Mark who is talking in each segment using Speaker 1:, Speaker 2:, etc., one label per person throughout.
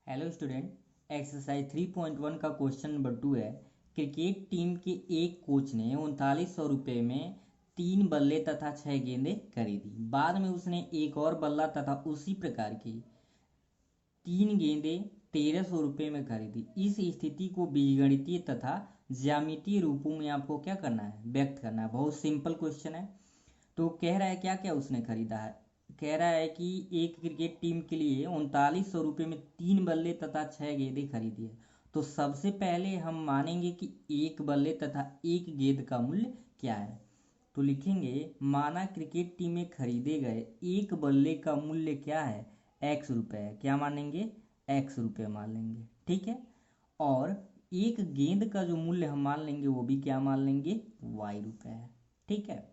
Speaker 1: Hello student, exercise 3.1 का question number 2 है। Cricket team के एक कोच ने 3900 रुपये में 3 बल्ले तथा 6 गेंदें खरीदी। बाद में उसने एक और बल्ला तथा उसी प्रकार की 3 गेंदें 1300 रुपये में खरीदी। इस स्थिति को बीजगणितीय तथा ज्यामितीय रूपों में आपको क्या करना है, व्यक्त करना है। बहुत सिंपल क्वेश्चन है। तो कह रहा है क्या क्या उसने खरीदा है। कह रहा है कि एक क्रिकेट टीम के लिए 3900 रुपये में 3 बल्ले तथा 6 गेंदें खरीदी है। तो सबसे पहले हम मानेंगे कि एक बल्ले तथा एक गेंद का मूल्य क्या है। तो लिखेंगे माना क्रिकेट टीम में खरीदे गए एक बल्ले का मूल्य क्या है, एक्स रुपये है। क्या मानेंगे, एक्स रुपये मान लेंगे, ठीक है। और एक गेंद का जो मूल्य हम मान लेंगे वो भी क्या मान लेंगे, वाई रुपये है, ठीक है।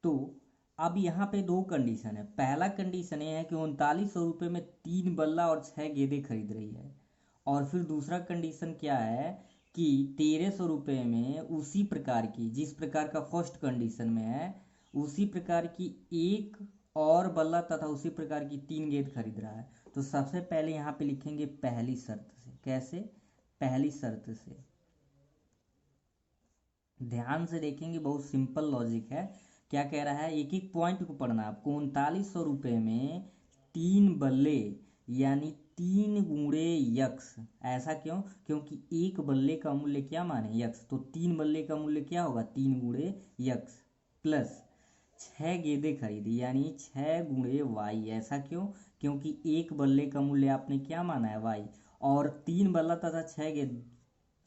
Speaker 1: तो अब यहाँ पे दो कंडीशन है। पहला कंडीशन ये है कि 3900 रुपये में 3 बल्ला और 6 गेंदें खरीद रही है। और फिर दूसरा कंडीशन क्या है कि 1300 रुपये में उसी प्रकार की, जिस प्रकार का फर्स्ट कंडीशन में है, उसी प्रकार की एक और बल्ला तथा उसी प्रकार की 3 गेंद खरीद रहा है। तो सबसे पहले यहाँ पे लिखेंगे पहली शर्त से। कैसे, पहली शर्त से। ध्यान से देखेंगे, बहुत सिंपल लॉजिक है। क्या कह रहा है, एक एक पॉइंट को पढ़ना है आपको। 3900 रुपये में 3 बल्ले यानी 3 × यक्स। ऐसा क्यों, क्योंकि एक बल्ले का मूल्य क्या माने, यक्स। तो 3 बल्ले का मूल्य क्या होगा, 3 × यक्स प्लस 6 गेंदें खरीदी यानी 6 × वाई। ऐसा क्यों, क्योंकि एक बल्ले का मूल्य आपने क्या माना है, वाई। और 3 बल्ला तथा 6 गेंद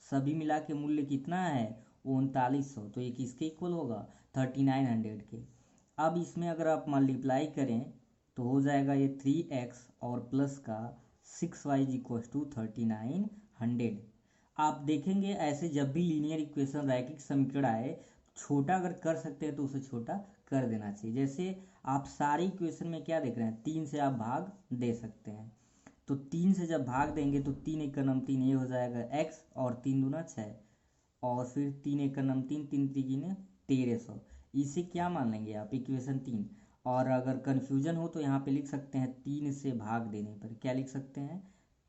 Speaker 1: सभी मिला के मूल्य कितना है, 3900। तो ये किसके इक्वल होगा, 3900 के। अब इसमें अगर आप मल्टीप्लाई करें तो हो जाएगा ये 3x और प्लस का 6y = 3900। आप देखेंगे ऐसे जब भी लीनियर इक्वेशन, रैखिक समीकरण आए, छोटा अगर कर सकते हैं तो उसे छोटा कर देना चाहिए। जैसे आप सारी इक्वेशन में क्या देख रहे हैं, 3 से आप भाग दे सकते हैं। तो 3 से जब भाग देंगे तो 3 × 9 3, ये हो जाएगा x, और 3 दूना 6, और फिर 3 × 9 3, 3 3 1300। इसे क्या मान लेंगे आप, इक्वेशन 3। और अगर कन्फ्यूजन हो तो यहाँ पे लिख सकते हैं 3 से भाग देने पर। क्या लिख सकते हैं,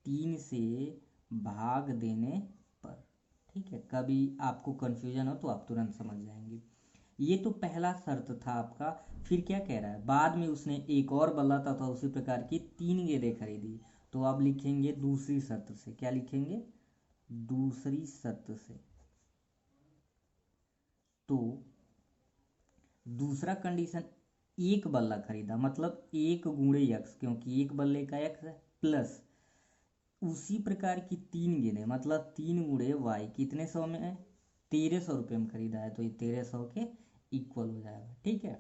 Speaker 1: 3 से भाग देने पर, ठीक है। कभी आपको कन्फ्यूजन हो तो आप तुरंत समझ जाएंगे। ये तो पहला शर्त था आपका। फिर क्या कह रहा है, बाद में उसने एक और बल्ला तथा उसी प्रकार की 3 गेंदें खरीदी। तो अब लिखेंगे दूसरी शर्त से। क्या लिखेंगे, दूसरी शर्त से। तो दूसरा कंडीशन, एक बल्ला खरीदा मतलब 1 × x, क्योंकि एक बल्ले का x है, प्लस उसी प्रकार की 3 गेंदें मतलब 3 × y। कितने सौ में है, 1300 रुपये में खरीदा है। तो ये 1300 के इक्वल हो जाएगा, ठीक है।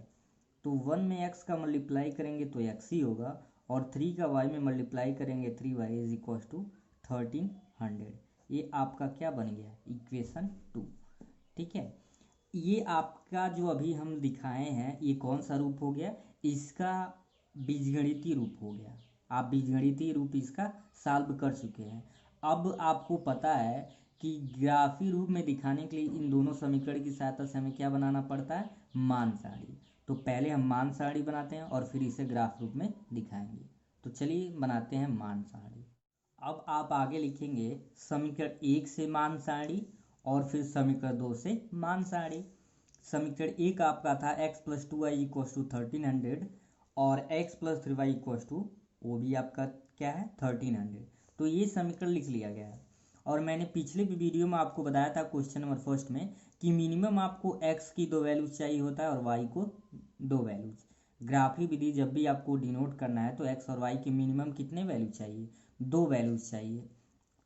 Speaker 1: तो 1 में x का मल्टीप्लाई करेंगे तो x ही होगा, और 3 का y में मल्टीप्लाई करेंगे 3y = 1300। ये आपका क्या बन गया, इक्वेशन 2, ठीक है। ये आपका जो अभी हम दिखाए हैं ये कौन सा रूप हो गया, इसका बीजगणितीय रूप हो गया। आप बीजगणितीय रूप इसका सॉल्व कर चुके हैं। अब आपको पता है कि ग्राफी रूप में दिखाने के लिए इन दोनों समीकरण की सहायता से हमें क्या बनाना पड़ता है, मान सारणी। तो पहले हम मान सारणी बनाते हैं और फिर इसे ग्राफ रूप में दिखाएंगे। तो चलिए बनाते हैं मान सारणी। अब आप आगे लिखेंगे समीकरण 1 से मान सारणी और फिर समीकरण 2 से मान सारणी। समीकरण 1 आपका था x + 2y = 1300 और x + 3y = वो भी आपका क्या है, 1300। तो ये समीकरण लिख लिया गया है। और मैंने पिछले भी वीडियो में आपको बताया था क्वेश्चन नंबर फर्स्ट में कि मिनिमम आपको x की 2 वैल्यूज चाहिए होता है और y को 2 वैल्यूज। ग्राफी विधि जब भी आपको डिनोट करना है तो x और y के मिनिमम कितने वैल्यू चाहिए, 2 वैल्यूज चाहिए।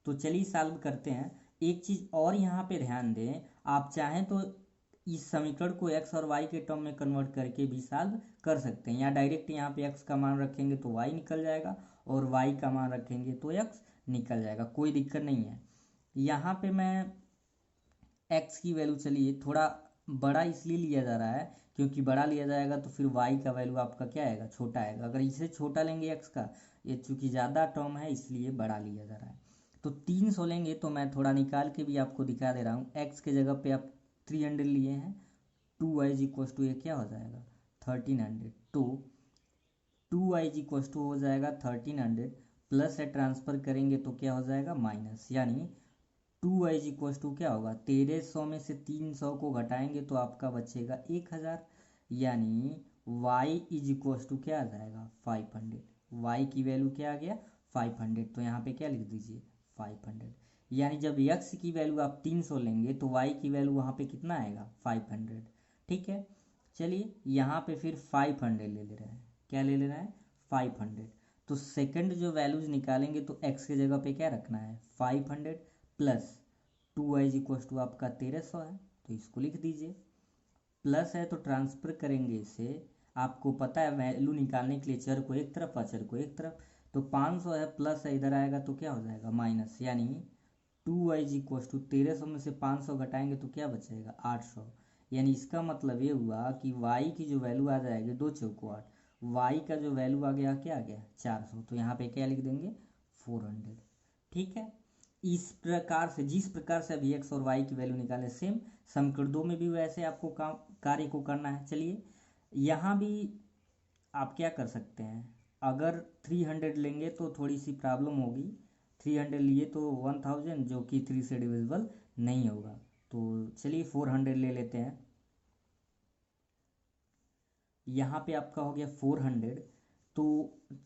Speaker 1: तो चलिए सॉल्व करते हैं। एक चीज़ और यहाँ पे ध्यान दें, आप चाहें तो इस समीकरण को x और y के टर्म में कन्वर्ट करके भी सॉल्व कर सकते हैं, या डायरेक्ट यहाँ पे x का मान रखेंगे तो y निकल जाएगा और y का मान रखेंगे तो x निकल जाएगा, कोई दिक्कत नहीं है। यहाँ पे मैं x की वैल्यू, चलिए थोड़ा बड़ा इसलिए लिया जा रहा है क्योंकि बड़ा लिया जाएगा तो फिर y का वैल्यू आपका क्या आएगा, छोटा आएगा। अगर इसे छोटा लेंगे x का, ये चूंकि ज़्यादा टर्म है इसलिए बड़ा लिया जा रहा है। तो 300 लेंगे तो मैं थोड़ा निकाल के भी आपको दिखा दे रहा हूँ। x के जगह पे आप 300 लिए हैं, 2y = ये क्या हो जाएगा, 1300। तो 2y = हो जाएगा 1300 प्लस है ट्रांसफ़र करेंगे तो क्या हो जाएगा माइनस, यानी 2y इज इक्वल टू क्या होगा 1300 में से 300 को घटाएंगे तो आपका बचेगा 1000, यानी y इज इक्वल टू क्या आ जाएगा 500। y की वैल्यू क्या आ गया 500, तो यहाँ पे क्या लिख दीजिए 500, यानी जब x की वैल्यू आप 300 लेंगे तो y की वैल्यू वहाँ पे कितना आएगा 500। ठीक है, चलिए यहाँ पे फिर 500 ले रहे हैं, क्या ले रहा है 500। तो सेकंड जो वैल्यूज निकालेंगे तो x की जगह पे क्या रखना है 500 plus 2y is equal to आपका 1300 है, तो इसको लिख दीजिए। प्लस है तो ट्रांसफर करेंगे इसे, आपको पता है वैल्यू निकालने के लिए चर को एक तरफ अचर को एक तरफ, तो 500 है प्लस है इधर आएगा तो क्या हो जाएगा माइनस, यानी 2y इज इक्वल टू 1300 में से 500 घटाएंगे तो क्या बचेगा 800, यानी इसका मतलब ये हुआ कि y की जो वैल्यू आ जाएगी 2 चौको 8, y का जो वैल्यू आ गया क्या आ गया 400, तो यहाँ पे क्या लिख देंगे 400। ठीक है, इस प्रकार से जिस प्रकार से अभी x और y की वैल्यू निकाले सेम समीकरण 2 में भी वैसे आपको काम कार्य को करना है। चलिए यहाँ भी आप क्या कर सकते हैं, अगर 300 लेंगे तो थोड़ी सी प्रॉब्लम होगी, 300 लिए तो 1000 जो कि 3 से डिविजिबल नहीं होगा, तो चलिए 400 ले लेते हैं। यहाँ पे आपका हो गया 400, तो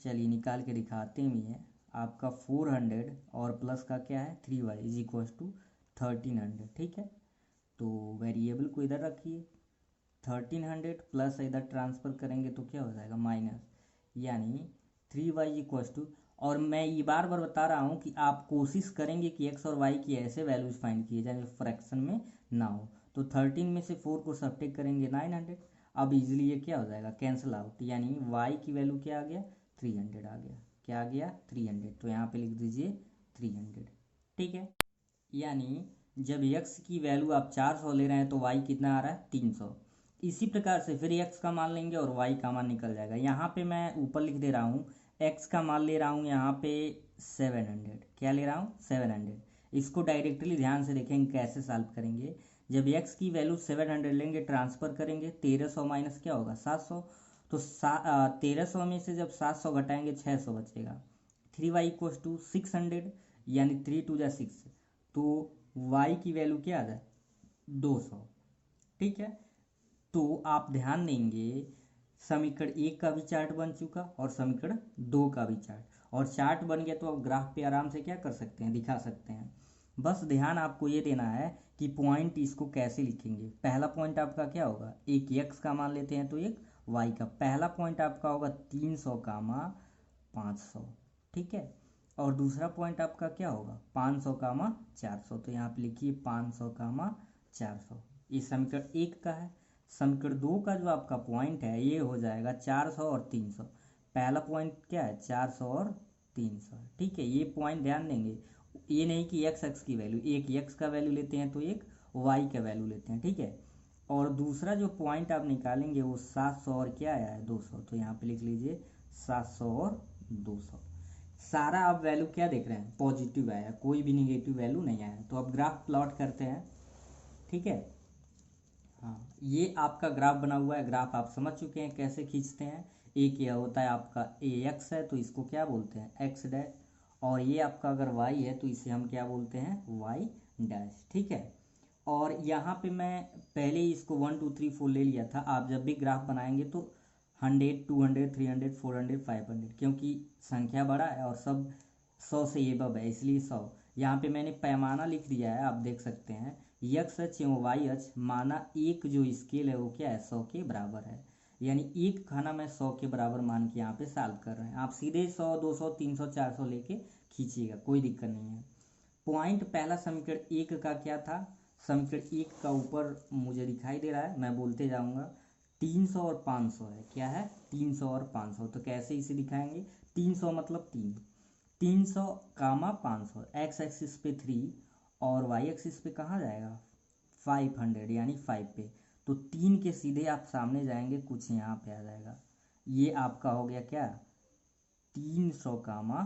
Speaker 1: चलिए निकाल के दिखाते भी हैं। आपका 400 और प्लस का क्या है 3y इज इक्वल टू 1300। ठीक है, तो वेरिएबल को इधर रखिए, 1300 प्लस इधर ट्रांसफ़र करेंगे तो क्या हो जाएगा माइनस, यानी 3y इक्वल टू, और मैं ये बार बार बता रहा हूँ कि आप कोशिश करेंगे कि x और y की ऐसे वैल्यूज फाइंड किए जाए जो फ्रैक्शन में ना हो। तो 13 में से 4 को सब्ट्रैक्ट करेंगे 900, अब इजीली ये क्या हो जाएगा कैंसिल आउट, यानी y की वैल्यू क्या आ गया 300 आ गया, क्या आ गया 300, तो यहाँ पे लिख दीजिए 300। ठीक है, यानी जब x की वैल्यू आप 400 ले रहे हैं तो y कितना आ रहा है 300। इसी प्रकार से फिर x का मान लेंगे और y का मान निकल जाएगा। यहाँ पे मैं ऊपर लिख दे रहा हूँ x का मान ले रहा हूँ यहाँ पे 700, क्या ले रहा हूँ 700। इसको डायरेक्टली ध्यान से देखेंगे कैसे सॉल्व करेंगे। जब x की वैल्यू 700 लेंगे ट्रांसफ़र करेंगे 1300 माइनस क्या होगा 700, तो 1300 में से जब 700 घटाएंगे 600 बचेगा। 3y इक्वल टू 600, यानी 3 2 जा 6, तो y की वैल्यू क्या आ जाए 200। ठीक है, तो आप ध्यान देंगे समीकरण 1 का भी चार्ट बन चुका और समीकरण 2 का भी चार्ट, और चार्ट बन गया तो आप ग्राफ पे आराम से क्या कर सकते हैं दिखा सकते हैं। बस ध्यान आपको ये देना है कि पॉइंट इसको कैसे लिखेंगे। पहला पॉइंट आपका क्या होगा, एक x का मान लेते हैं तो एक y का, पहला पॉइंट आपका होगा 300 कामा 500। ठीक है, और दूसरा पॉइंट आपका क्या होगा 500 कामा 400, तो यहाँ पे लिखिए 500 कामा 400, ये समीकरण 1 का है। समीकरण 2 का जो आपका पॉइंट है ये हो जाएगा 400 और 300। पहला पॉइंट क्या है 400 और 300। ठीक है, ये पॉइंट ध्यान देंगे, ये नहीं कि x की वैल्यू, एक x का वैल्यू लेते हैं तो एक y का वैल्यू लेते हैं। ठीक है, और दूसरा जो पॉइंट आप निकालेंगे वो 700 और क्या आया है 200, तो यहाँ पे लिख लीजिए 700 और 200। सारा आप वैल्यू क्या देख रहे हैं पॉजिटिव आया, कोई भी निगेटिव वैल्यू नहीं आया। तो अब ग्राफ प्लॉट करते हैं। ठीक है, हाँ ये आपका ग्राफ बना हुआ है, ग्राफ आप समझ चुके हैं कैसे खींचते हैं। एक यह होता है आपका ax है तो इसको क्या बोलते हैं एक्स डैश, और ये आपका अगर y है तो इसे हम क्या बोलते हैं y डैश। ठीक है, और यहाँ पे मैं पहले ही इसको 1 2 3 4 ले लिया था। आप जब भी ग्राफ बनाएंगे तो 100 200 300 400 500, क्योंकि संख्या बड़ा है और सब 100 से ये बब है इसलिए 100। यहाँ पे मैंने पैमाना लिख दिया है, आप देख सकते हैं x अक्ष एवं y अक्ष, माना एक जो स्केल है वो क्या है 100 के बराबर है, यानी एक खाना मैं 100 के बराबर मान के यहाँ पे सॉल्व कर रहे हैं। आप सीधे 100 200 300 400 लेके खींचिएगा, कोई दिक्कत नहीं है। पॉइंट पहला समीकरण 1 का क्या था, समीकरण 1 का ऊपर मुझे दिखाई दे रहा है, मैं बोलते जाऊँगा 300 और 500 है, क्या है 300 और 500। तो कैसे इसे दिखाएंगे, 300 मतलब 300 कामा 500, एक्स एक्सिस पे 3 और वाई एक्सिस पे कहाँ जाएगा 500, यानी 5 पे, तो 3 के सीधे आप सामने जाएंगे कुछ यहाँ पे आ जाएगा, ये आपका हो गया क्या 300 कामा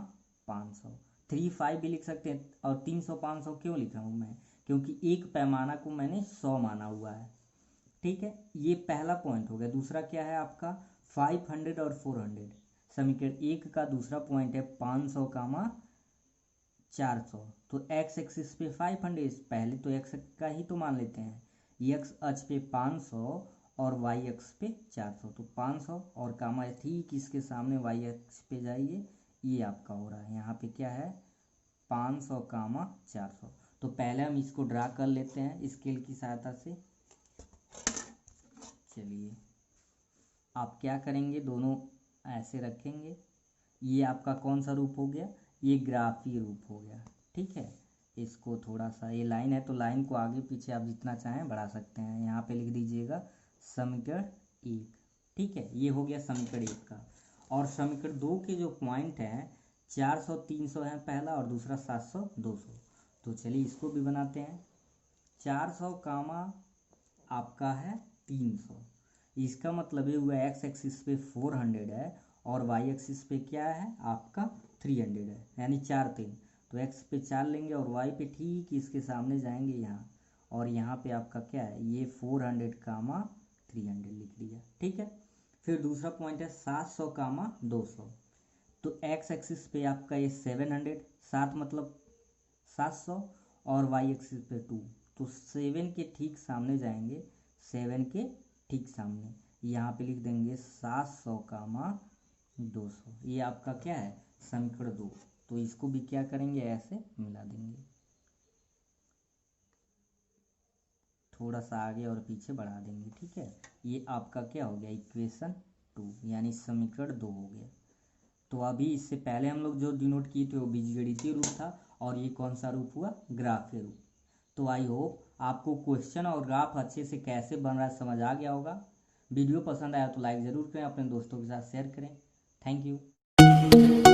Speaker 1: 500। 3 5 भी लिख सकते हैं, और 300 500 क्यों लिख रहा हूँ मैं, क्योंकि एक पैमाना को मैंने 100 माना हुआ है। ठीक है, ये पहला पॉइंट हो गया। दूसरा क्या है आपका 500 और 400, समीकरण 1 का दूसरा पॉइंट है 500 कामा 400, तो एक्स एक्सिस पे 500, पहले तो एक्स का ही तो मान लेते हैं, एक्स अक्ष पे 500 और वाई अक्ष पे 400, तो 500 और कामा ठीक इसके सामने वाई अक्ष पे जाइए, ये आपका हो रहा है यहाँ पे क्या है 500 कामा 400। तो पहले हम इसको ड्रा कर लेते हैं स्केल की सहायता से। चलिए आप क्या करेंगे, दोनों ऐसे रखेंगे, ये आपका कौन सा रूप हो गया, ये ग्राफी रूप हो गया, ठीक है। इसको थोड़ा सा, ये लाइन है तो लाइन को आगे पीछे आप जितना चाहें बढ़ा सकते हैं, यहाँ पे लिख दीजिएगा समीकरण 1, ठीक है। ये हो गया समीकरण 1 का। और समीकरण 2 के जो पॉइंट हैं 400 300 है पहला और दूसरा 700 200, तो चलिए इसको भी बनाते हैं। 400 कामा आपका है 300, इसका मतलब ये हुआ एक्स एक्सिस पे 400 है और वाई एक्सिस पे क्या है आपका 300 है, यानी 4 3, तो एक्स पे 4 लेंगे और वाई पे ठीक इसके सामने जाएंगे यहाँ, और यहाँ पे आपका क्या है ये 400 कामा 300 लिख दिया, ठीक है। फिर दूसरा पॉइंट है 700 कामा 200, तो एक्स एक्सिस पे आपका ये 700, 7 मतलब 700 और वाई एक्सिस पे 2, तो 7 के ठीक सामने जाएंगे, 7 के ठीक सामने यहाँ पे लिख देंगे 700 कामा 200, ये आपका क्या है समीकरण 2। तो इसको भी क्या करेंगे ऐसे मिला देंगे, थोड़ा सा आगे और पीछे बढ़ा देंगे, ठीक है। ये आपका क्या हो गया इक्वेशन 2, यानी समीकरण 2 हो गया। तो अभी इससे पहले हम लोग जो डिनोट किए थे वो बीजगणितीय रूप था, और ये कौन सा रूप हुआ ग्राफीय रूप। तो आई होप आपको क्वेश्चन और ग्राफ अच्छे से कैसे बन रहा है समझ आ गया होगा। वीडियो पसंद आया तो लाइक ज़रूर करें, अपने दोस्तों के साथ शेयर करें। Thank you.